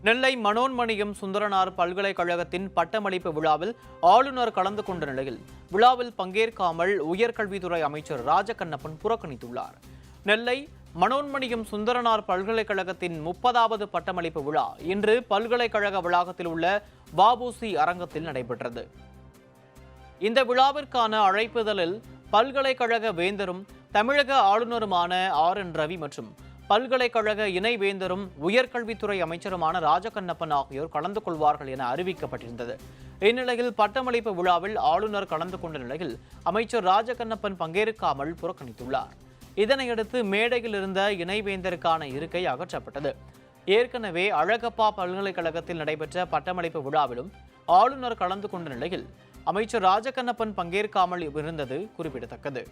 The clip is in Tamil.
நெல்லை மனோன்மணியம் சுந்தரனார் பல்கலைக்கழகத்தின் பட்டமளிப்பு விழாவில் ஆளுநர் கலந்து கொண்ட நிலையில் விழாவில் பங்கேற்காமல் உயர்கல்வித்துறை அமைச்சர் ராஜகண்ணப்பன் புறக்கணித்துள்ளார். நெல்லை மனோன்மணியம் சுந்தரனார் பல்கலைக்கழகத்தின் 30வது பட்டமளிப்பு விழா இன்று பல்கலைக்கழக வளாகத்தில் உள்ள வ.உ.சி. அரங்கத்தில் நடைபெற்றது. இந்த விழாவிற்கான அழைப்புதலில் பல்கலைக்கழக வேந்தரும் தமிழக ஆளுநருமான ஆர்.என். ரவி மற்றும் பல்கலைக்கழக இணைவேந்தரும் உயர்கல்வித்துறை அமைச்சருமான ராஜகண்ணப்பன் ஆகியோர் கலந்து கொள்வார்கள் என அறிவிக்கப்பட்டிருந்தது. இந்நிலையில் பட்டமளிப்பு விழாவில் ஆளுநர் கலந்து கொண்ட நிலையில் அமைச்சர் ராஜகண்ணப்பன் பங்கேற்காமல் புறக்கணித்துள்ளார். இதனையடுத்து மேடையில் இருந்த இணைவேந்தருக்கான இருக்கை அகற்றப்பட்டது. ஏற்கனவே அழகப்பா பல்கலைக்கழகத்தில் நடைபெற்ற பட்டமளிப்பு விழாவிலும் ஆளுநர் கலந்து கொண்ட நிலையில் அமைச்சர் ராஜகண்ணப்பன் பங்கேற்காமல் இருந்தது குறிப்பிடத்தக்கது.